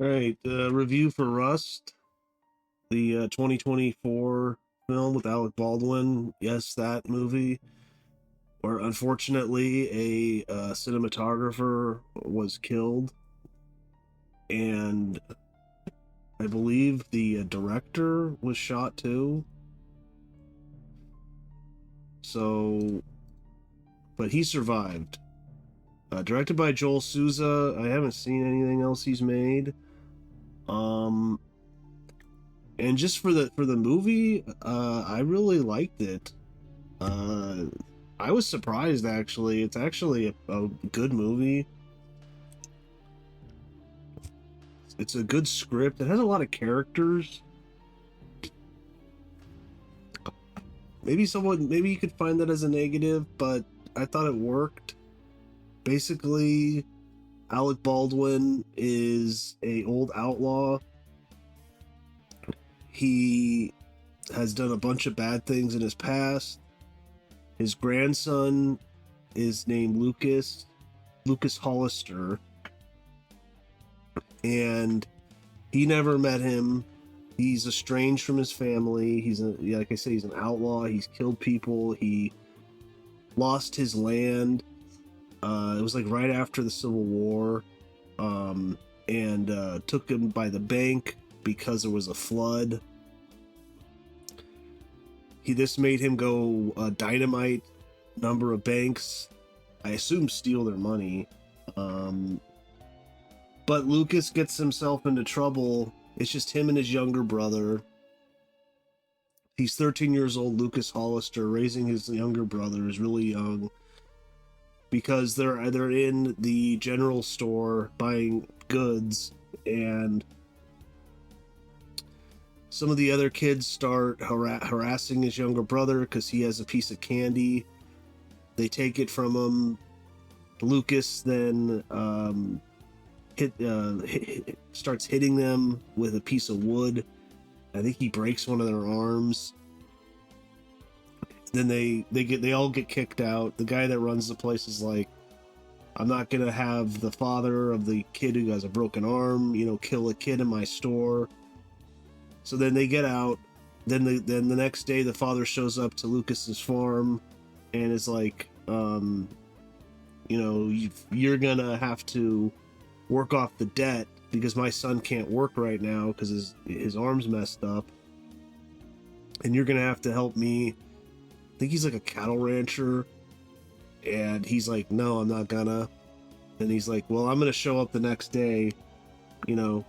All right, review for Rust, the 2024 film with Alec Baldwin. Yes, that movie, where unfortunately a cinematographer was killed, and I believe the director was shot too. So, but he survived. Directed by Joel Souza. I haven't seen anything else he's made. Um, and just for the movie, I really liked it. Uh, I was surprised actually. It's actually a good movie. It's a good script. It has a lot of characters. Maybe you could find that as a negative, but I thought it worked. Basically, Alec Baldwin is a old outlaw. He has done a bunch of bad things in his past. His grandson is named Lucas Hollister, and he never met him. He's estranged from his family. Like I say, he's an outlaw. He's killed people. He lost his land. It was like right after the Civil War, and took him by the bank because there was a flood. This made him go dynamite number of banks. I assume steal their money. But Lucas gets himself into trouble. It's just him and his younger brother. He's 13 years old, Lucas Hollister, raising his younger brother is really young because they're in the general store buying goods, and some of the other kids start harassing his younger brother because he has a piece of candy. They take it from him. Lucas then starts hitting them with a piece of wood. I think he breaks one of their arms. Then they all get kicked out. The guy that runs the place is like, I'm not gonna have the father of the kid who has a broken arm, kill a kid in my store. So then they get out. Then the next day the father shows up to Lucas's farm and is like, you're gonna have to work off the debt because my son can't work right now because his arm's messed up, and you're gonna have to help me. I think he's like a cattle rancher, and he's like, no, I'm not gonna. And he's like, well, I'm gonna show up the next day,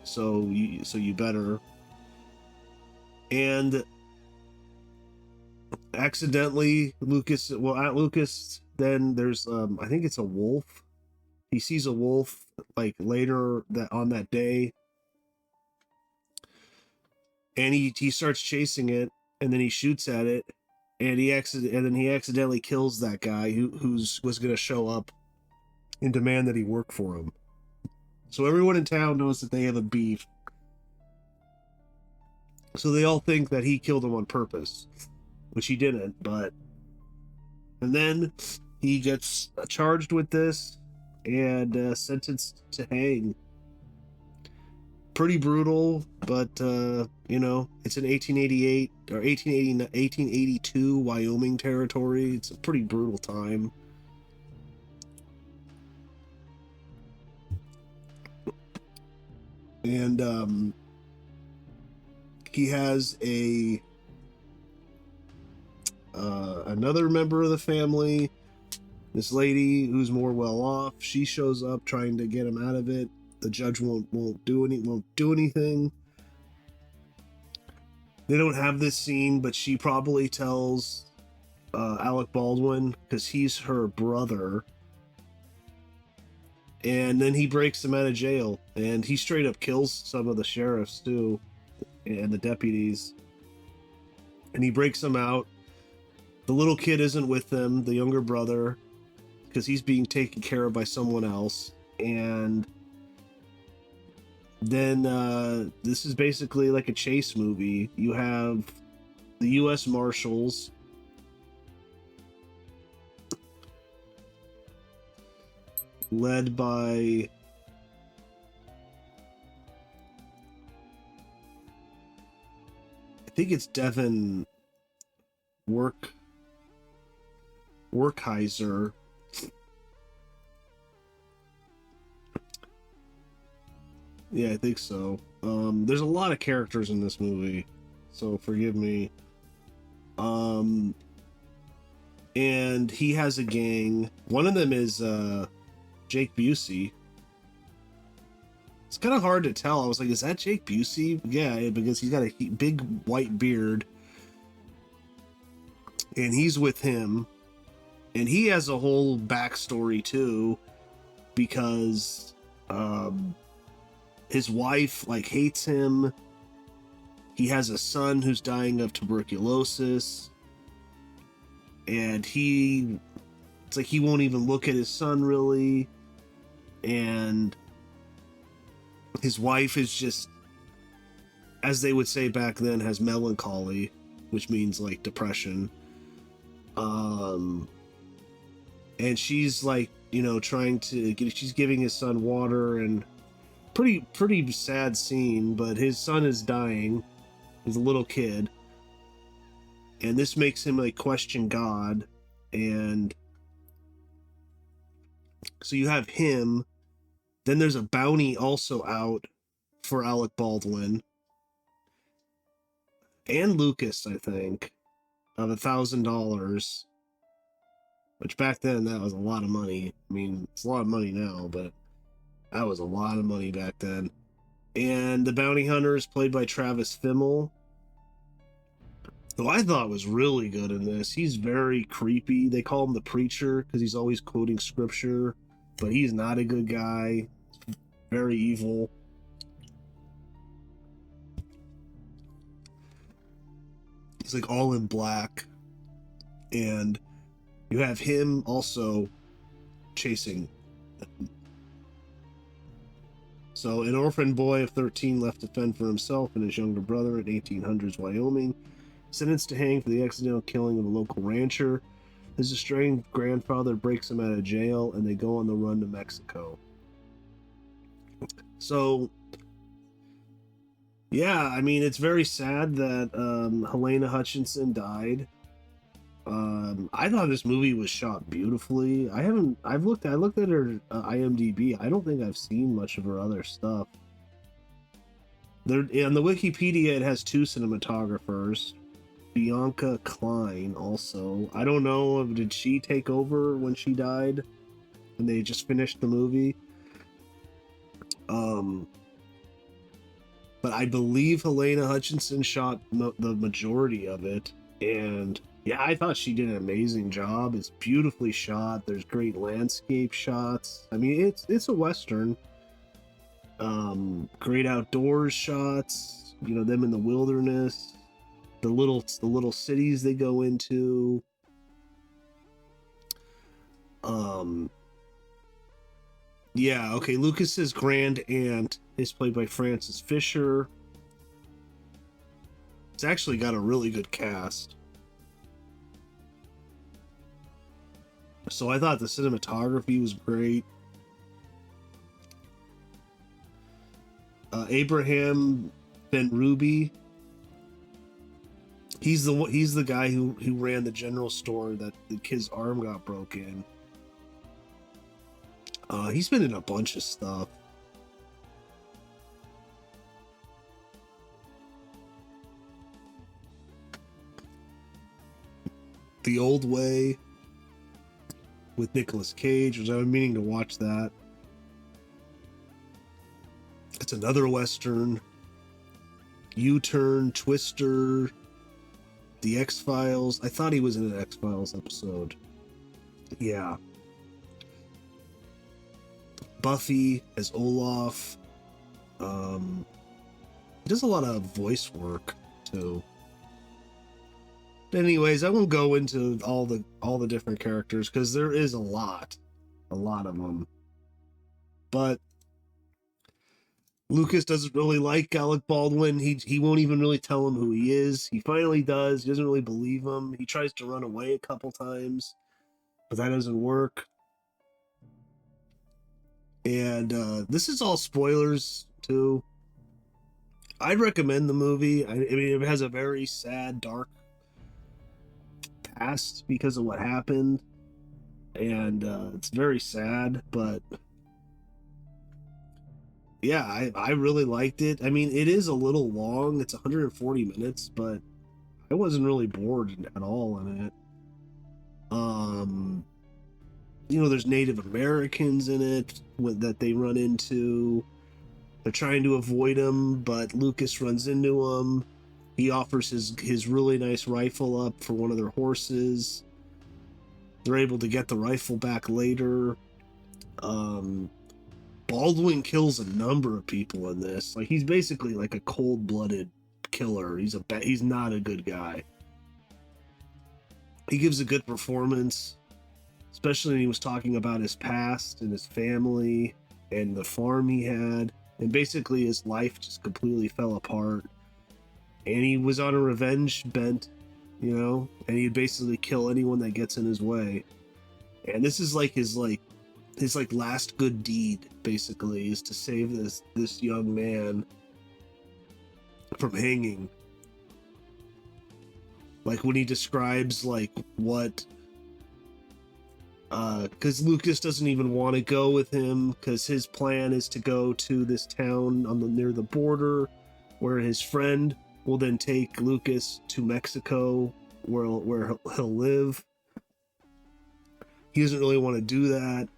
so you better. And accidentally Lucas then there's I think it's a wolf. He sees a wolf like later on that day, and he starts chasing it, and then he shoots at it, and then he accidentally kills that guy who was going to show up and demand that he work for him. So everyone in town knows that they have a beef. So they all think that he killed him on purpose, which he didn't. And then he gets charged with this and sentenced to hang. Pretty brutal, but it's an 1888 or 1882 Wyoming territory. It's a pretty brutal time. And he has another member of the family, this lady who's more well off. She shows up trying to get him out of it. The judge won't do anything. They don't have this scene, but she probably tells Alec Baldwin because he's her brother. And then he breaks him out of jail, and he straight up kills some of the sheriffs too, and the deputies. And he breaks them out. The little kid isn't with them, the younger brother, because he's being taken care of by someone else. And then this is basically like a chase movie. You have the U.S. Marshals led by think it's Devin Workheiser. Yeah, I think so. There's a lot of characters in this movie, so forgive me. And he has a gang. One of them is Jake Busey. It's kind of hard to tell. I was like, is that Jake Busey? Yeah, because he's got a big white beard. And he's with him. And he has a whole backstory, too. Because his wife, like, hates him. He has a son who's dying of tuberculosis. And it's like he won't even look at his son, really. And his wife is just, as they would say back then, has melancholy, which means like depression. And she's like, she's giving his son water, and pretty sad scene, but his son is dying. He's a little kid. And this makes him like question God. And so you have him. Then there's a bounty also out for Alec Baldwin and Lucas, I think, of $1,000, which back then that was a lot of money. I mean, it's a lot of money now, but that was a lot of money back then. And the bounty hunter is played by Travis Fimmel, who I thought was really good in this. He's very creepy. They call him the preacher because he's always quoting scripture, but he's not a good guy. Very evil. He's like all in black. And you have him also chasing them. So an orphan boy of 13 left to fend for himself and his younger brother in 1800s Wyoming, sentenced to hang for the accidental killing of a local rancher. His estranged grandfather breaks him out of jail, and they go on the run to Mexico. So, yeah, I mean, it's very sad that Helena Hutchinson died. I thought this movie was shot beautifully. I looked at her IMDb. I don't think I've seen much of her other stuff. On the Wikipedia, it has 2 cinematographers. Bianca Klein also. I don't know, did she take over when she died? And they just finished the movie? But I believe Helena Hutchinson shot the majority of it, and yeah, I thought she did an amazing job. It's beautifully shot. There's great landscape shots. I mean, it's a Western. Great outdoors shots. Them in the wilderness, the little cities they go into. Yeah, okay, Lucas's grand aunt is played by Frances Fisher. It's actually got a really good cast. So I thought the cinematography was great. Abraham Ben Ruby. He's the guy who ran the general store that the kid's arm got broken. He's been in a bunch of stuff. The Old Way with Nicolas Cage, which I've been meaning to watch that. It's another Western. U-Turn, Twister, The X-Files. I thought he was in an X-Files episode. Yeah. Buffy as Olaf. He does a lot of voice work too. Anyways, I won't go into all the different characters because there is a lot of them. But Lucas doesn't really like Alec Baldwin. He won't even really tell him who he is. He finally does. He doesn't really believe him. He tries to run away a couple times, but that doesn't work. And this is all spoilers too. I'd recommend the movie. I mean, it has a very sad, dark past because of what happened, and it's very sad. But yeah, I really liked it. I mean, it is a little long. It's 140 minutes, but I wasn't really bored at all in it. Um, there's Native Americans in it that they run into. They're trying to avoid him, but Lucas runs into him. He offers his really nice rifle up for one of their horses. They're able to get the rifle back later. Baldwin kills a number of people in this. Like, he's basically like a cold-blooded killer. He's not a good guy. He gives a good performance, especially when he was talking about his past and his family and the farm he had. And basically his life just completely fell apart. And he was on a revenge bent, and he'd basically kill anyone that gets in his way. And this is like his last good deed, basically, is to save this young man from hanging. Like, when he describes like what because Lucas doesn't even want to go with him, because his plan is to go to this town near the border, where his friend will then take Lucas to Mexico, where he'll live. He doesn't really want to do that.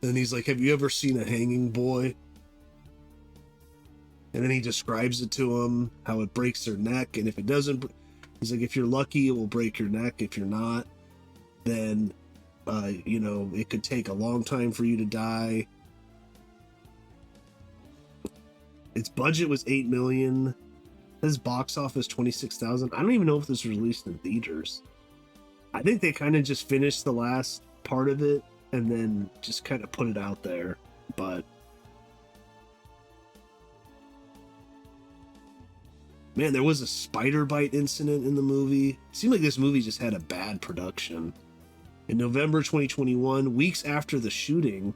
And he's like, "Have you ever seen a hanging boy?" And then he describes it to him, how it breaks their neck, and if it doesn't, he's like, if you're lucky, it will break your neck. If you're not, then, it could take a long time for you to die. Its budget was $8 million. His box office 26,000. I don't even know if this was released in theaters. I think they kind of just finished the last part of it and then just kind of put it out there. But man, there was a spider bite incident in the movie. It seemed like this movie just had a bad production. In November 2021, weeks after the shooting,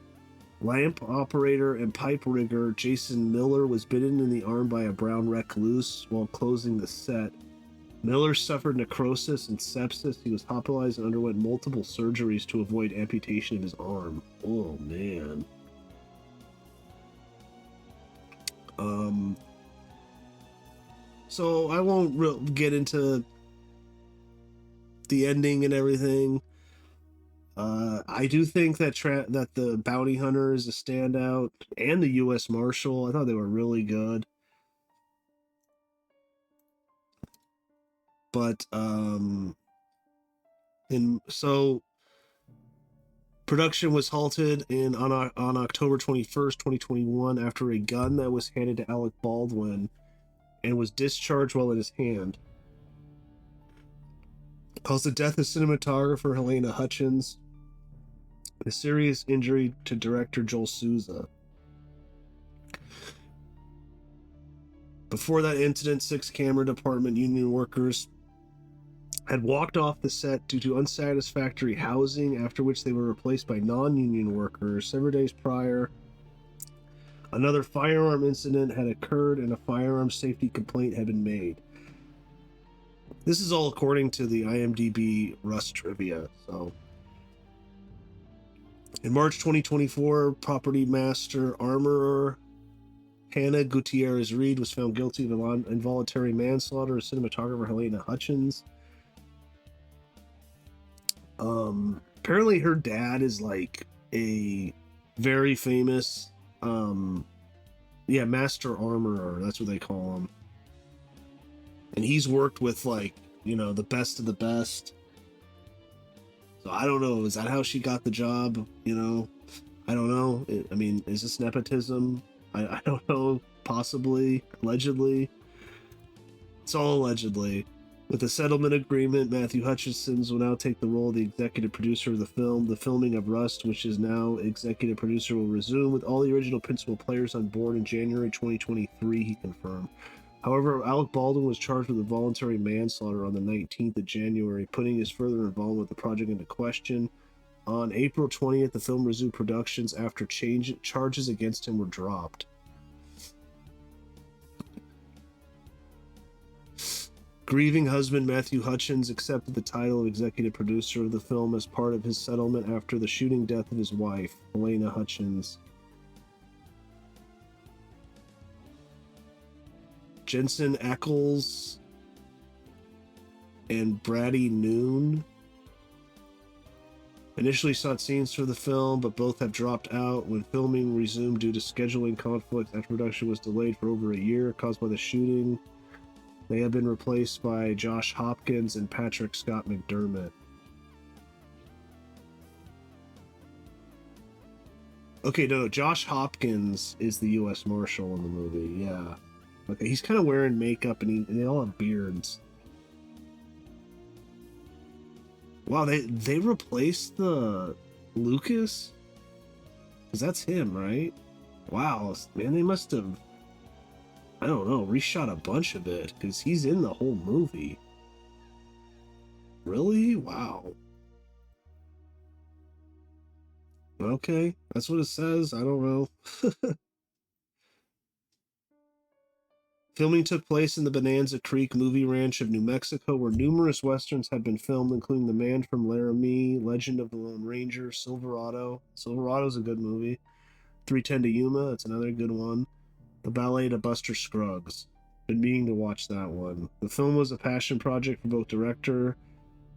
lamp operator and pipe rigger Jason Miller was bitten in the arm by a brown recluse while closing the set. Miller suffered necrosis and sepsis. He was hospitalized and underwent multiple surgeries to avoid amputation of his arm. Oh, man. So I won't get into the ending and everything. I do think that that the bounty hunter is a standout, and the U.S. Marshal. I thought they were really good. But production was halted on October 21st, 2021, after a gun that was handed to Alec Baldwin and was discharged while in his hand caused the death of cinematographer Helena Hutchins and a serious injury to director Joel Souza. Before that incident, 6 camera department union workers had walked off the set due to unsatisfactory housing, after which they were replaced by non-union workers. Several days prior, another firearm incident had occurred and a firearm safety complaint had been made. This is all according to the IMDb Rust trivia. So, in March 2024, property master armorer Hannah Gutierrez Reed was found guilty of involuntary manslaughter of cinematographer Helena Hutchins. Apparently her dad is like a very famous master armorer, that's what they call him, and he's worked with like the best of the best. So I don't know, is that how she got the job? I don't know. I mean, is this nepotism? I don't know. Possibly, allegedly. It's all allegedly. With the settlement agreement, Matthew Hutchins will now take the role of the executive producer of the film. The filming of Rust, which is now executive producer, will resume with all the original principal players on board in January 2023, he confirmed. However, Alec Baldwin was charged with involuntary manslaughter on the 19th of January, putting his further involvement with the project into question. On April 20th, the film resumed productions after charges against him were dropped. Grieving husband Matthew Hutchins accepted the title of executive producer of the film as part of his settlement after the shooting death of his wife, Helena Hutchins. Jensen Ackles and Brady Noon initially sought scenes for the film, but both have dropped out when filming resumed due to scheduling conflicts after production was delayed for over a year caused by the shooting. They have been replaced by Josh Hopkins and Patrick Scott McDermott. Okay, no, Josh Hopkins is the U.S. Marshal in the movie, yeah. Okay, he's kind of wearing makeup and they all have beards. Wow, they replaced the Lucas? Because that's him, right? Wow, man, they must have, I don't know, reshot a bunch of it, because he's in the whole movie. Really? Wow. Okay, that's what it says. I don't know. Filming took place in the Bonanza Creek movie ranch of New Mexico, where numerous westerns had been filmed, including The Man from Laramie, Legend of the Lone Ranger, Silverado. Silverado's a good movie. 310 to Yuma, that's another good one. The Ballet to Buster Scruggs. Been meaning to watch that one. The film was a passion project for both director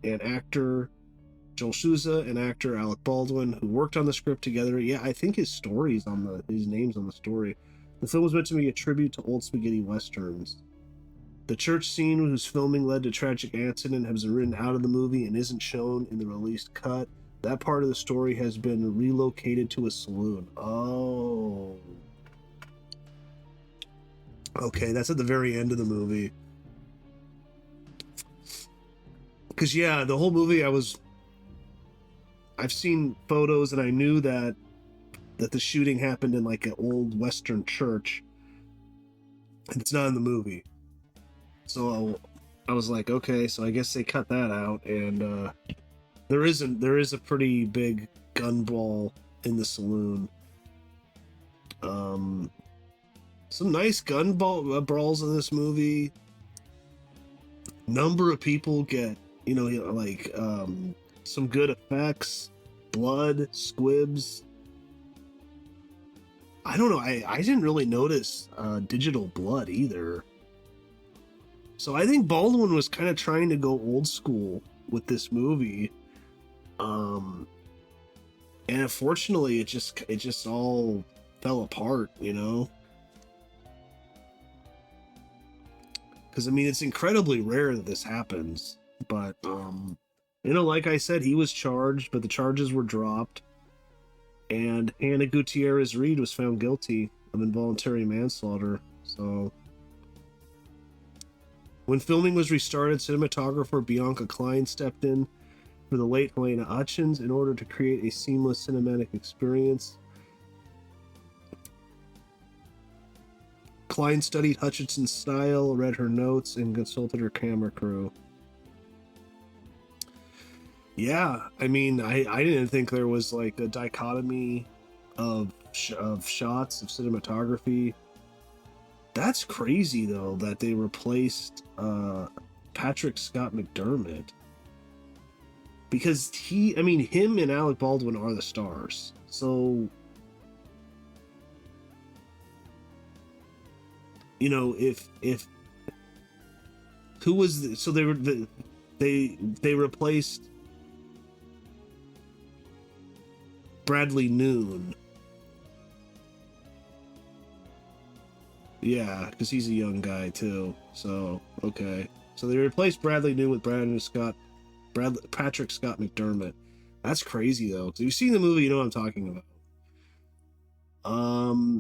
and actor Joel Souza and actor Alec Baldwin, who worked on the script together. Yeah, I think his name's on the story. The film was meant to be a tribute to old spaghetti westerns. The church scene whose filming led to tragic accident has been written out of the movie and isn't shown in the released cut. That part of the story has been relocated to a saloon. Oh. Okay, that's at the very end of the movie. Because, yeah, the whole movie I've seen photos and I knew that the shooting happened in like an old Western church, and it's not in the movie. So I was like, okay, so I guess they cut that out, and there is a pretty big gun brawl in the saloon. Some nice gun brawls in this movie. Number of people get some good effects, blood, squibs. I don't know. I didn't really notice digital blood either. So I think Baldwin was kind of trying to go old school with this movie. And unfortunately, it just all fell apart, you know? Because, I mean, it's incredibly rare that this happens. But, like I said, he was charged, but the charges were dropped. And Hannah Gutierrez Reed was found guilty of involuntary manslaughter. So, when filming was restarted, cinematographer Bianca Klein stepped in for the late Helena Hutchins in order to create a seamless cinematic experience. Klein studied Hutchinson's style, read her notes, and consulted her camera crew. Yeah, I mean, I didn't think there was like a dichotomy of shots of cinematography. That's crazy though that they replaced Patrick Scott McDermott, because him and Alec Baldwin are the stars. So, if who was so they replaced Bradley Noon. Yeah, because he's a young guy too. So, okay. So they replaced Bradley Noon with Patrick Scott McDermott. That's crazy though. Because if you've seen the movie, you know what I'm talking about.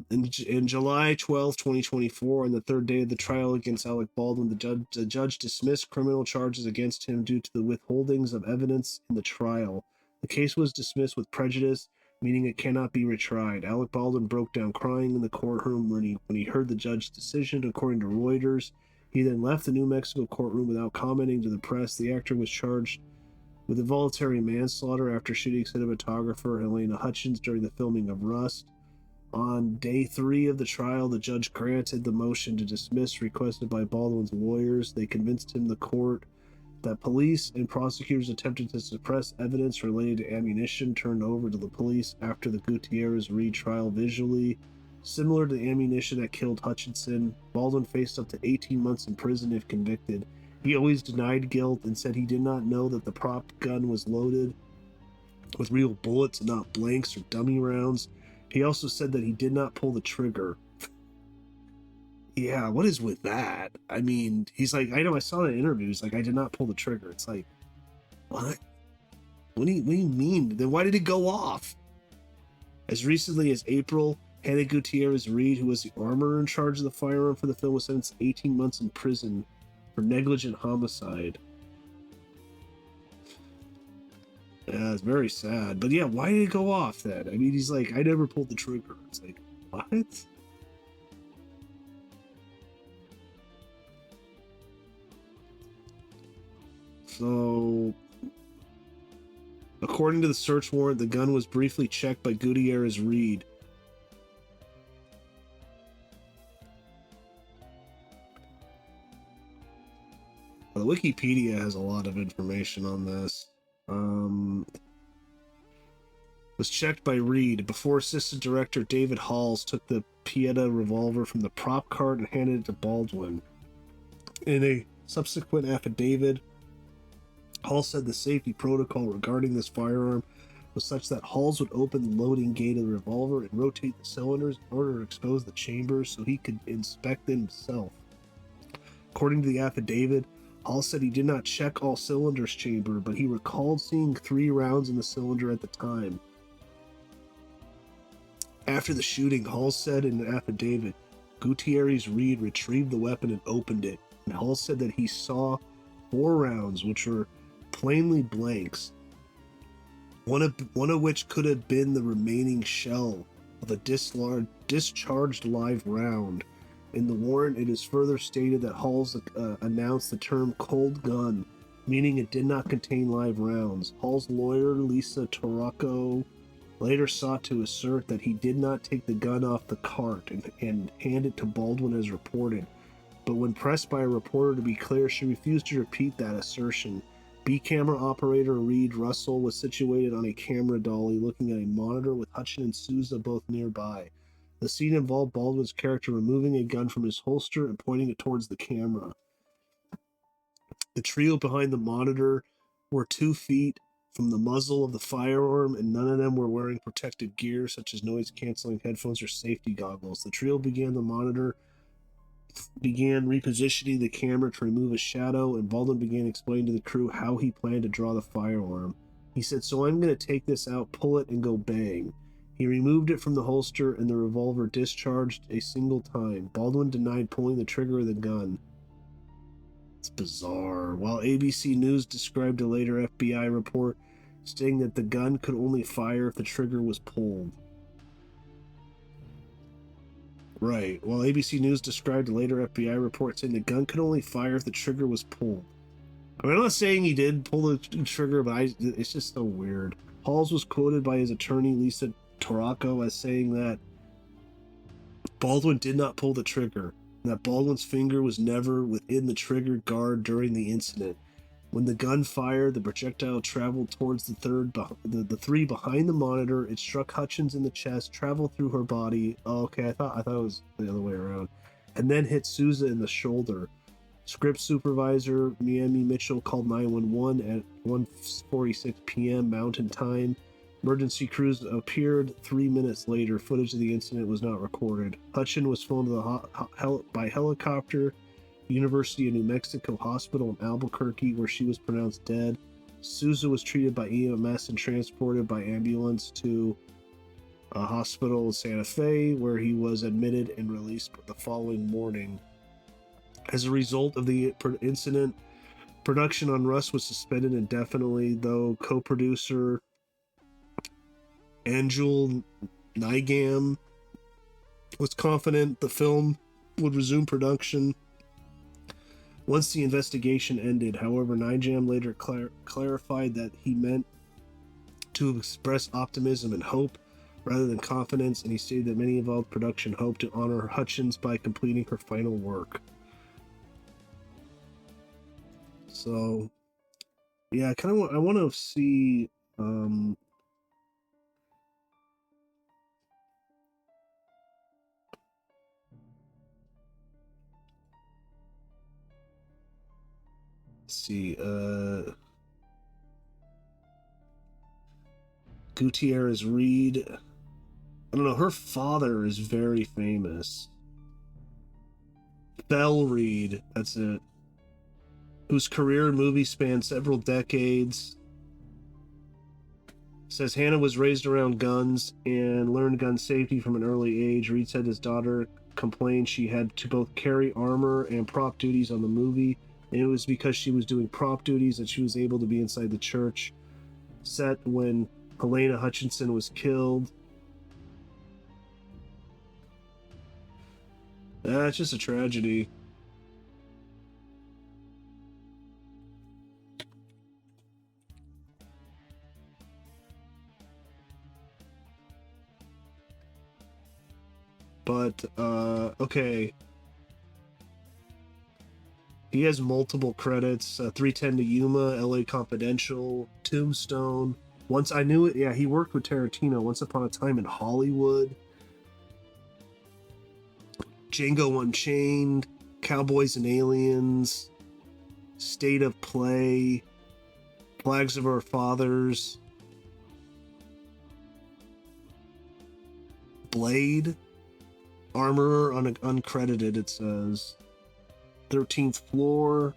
In July 12, 2024, on the third day of the trial against Alec Baldwin, the judge dismissed criminal charges against him due to the withholdings of evidence in the trial. The case was dismissed with prejudice, meaning it cannot be retried. Alec Baldwin broke down crying in the courtroom when he heard the judge's decision, according to Reuters. He then left the New Mexico courtroom without commenting to the press. The actor was charged with involuntary manslaughter after shooting cinematographer Helena Hutchins during the filming of Rust. On day 3 of the trial, the judge granted the motion to dismiss requested by Baldwin's lawyers. They convinced the court that police and prosecutors attempted to suppress evidence related to ammunition turned over to the police after the Gutierrez-Reed trial. Visually similar to the ammunition that killed Hutchinson, Baldwin faced up to 18 months in prison if convicted. He always denied guilt and said he did not know that the prop gun was loaded with real bullets and not blanks or dummy rounds. He also said that he did not pull the trigger. Yeah, what is with that? I mean, he's like, I know I saw that interview. He's like, I did not pull the trigger. It's like, what? What do you mean? Then why did it go off? As recently as April, Hannah Gutierrez-Reed, who was the armorer in charge of the firearm for the film, was sentenced to 18 months in prison for negligent homicide. Yeah, it's very sad. But yeah, why did it go off then? I mean, he's like, I never pulled the trigger. It's like, what? So, according to the search warrant, the gun was briefly checked by Gutierrez-Reed. The Wikipedia has a lot of information on this. Was checked by Reed before assistant director David Halls took the Pieta revolver from the prop cart and handed it to Baldwin. In a subsequent affidavit, Halls said the safety protocol regarding this firearm was such that Halls would open the loading gate of the revolver and rotate the cylinders in order to expose the chambers so he could inspect them himself. According to the affidavit, Halls said he did not check all cylinders chamber, but he recalled seeing 3 rounds in the cylinder at the time. After the shooting, Halls said in an affidavit, Gutierrez-Reed retrieved the weapon and opened it, and Halls said that he saw 4 rounds, which were plainly blanks, one of which could have been the remaining shell of a discharged live round. In the warrant, it is further stated that Halls announced the term cold gun, meaning it did not contain live rounds. Hall's lawyer, Lisa Torraco, later sought to assert that he did not take the gun off the cart and hand it to Baldwin as reported. But when pressed by a reporter to be clear, she refused to repeat that assertion. B-camera operator Reed Russell was situated on a camera dolly looking at a monitor with Hutchin and Souza both nearby. The scene involved Baldwin's character removing a gun from his holster and pointing it towards the camera. The trio behind the monitor were 2 feet from the muzzle of the firearm, and none of them were wearing protective gear such as noise-canceling headphones or safety goggles. The trio began repositioning the camera to remove a shadow, and Baldwin began explaining to the crew how he planned to draw the firearm. He said, "So I'm going to take this out, pull it, and go bang." He removed it from the holster, and the revolver discharged a single time. Baldwin denied pulling the trigger of the gun. It's bizarre. While ABC News described a later FBI report stating that the gun could only fire if the trigger was pulled. Right. While ABC News described a later FBI report saying the gun could only fire if the trigger was pulled. I mean, I'm not saying he did pull the trigger, but it's just so weird. Halls was quoted by his attorney, Lisa Torraco, as saying that Baldwin did not pull the trigger, and that Baldwin's finger was never within the trigger guard during the incident. When the gun fired, the projectile traveled towards the 3 behind the monitor. It struck Hutchins in the chest, traveled through her body. Oh, okay, I thought it was the other way around, and then hit Souza in the shoulder. Script supervisor Miami Mitchell called 911 at 1:46 p.m. Mountain Time. Emergency crews appeared 3 minutes later. Footage of the incident was not recorded. Hutchin was flown to by helicopter. University of New Mexico Hospital in Albuquerque, where she was pronounced dead. Souza was treated by EMS and transported by ambulance to a hospital in Santa Fe, where he was admitted and released the following morning. As a result of the incident, production on Rust was suspended indefinitely, though co-producer Angel Nigam was confident the film would resume production Once the investigation ended, however, Nijam later clarified that he meant to express optimism and hope rather than confidence, and he stated that many involved production hoped to honor Hutchins by completing her final work. So, yeah, I want to see. Let's see. Gutierrez Reed. I don't know. Her father is very famous. Belle Reed. That's it. Whose career in movies spanned several decades. Says Hannah was raised around guns and learned gun safety from an early age. Reed said his daughter complained she had to both carry armor and prop duties on the movie, and it was because she was doing prop duties that she was able to be inside the church set when Helena Hutchinson was killed. It's just a tragedy. But, okay. He has multiple credits. 310 to Yuma, LA Confidential, Tombstone. Once I knew it, yeah, he worked with Tarantino. Once Upon a Time in Hollywood. Django Unchained, Cowboys and Aliens, State of Play, Flags of Our Fathers, Blade, Armorer uncredited, it says. 13th Floor,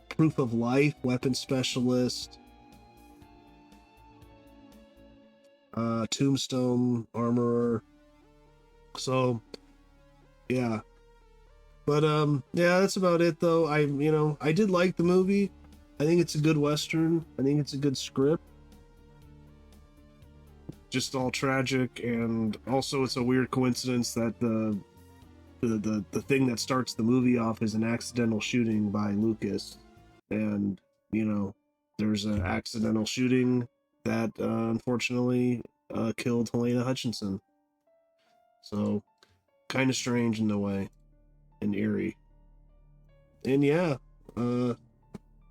Proof of Life, Weapon Specialist, Tombstone, Armorer. So, yeah. But yeah, that's about it though. I did like the movie. I think it's a good Western. I think it's a good script. Just all tragic, and also it's a weird coincidence that the thing that starts the movie off is an accidental shooting by Lucas, and there's an accidental shooting that unfortunately killed Helena Hutchinson. So kind of strange in a way, and eerie, and yeah,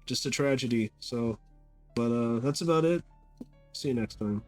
just a tragedy. So, but that's about it. See you next time.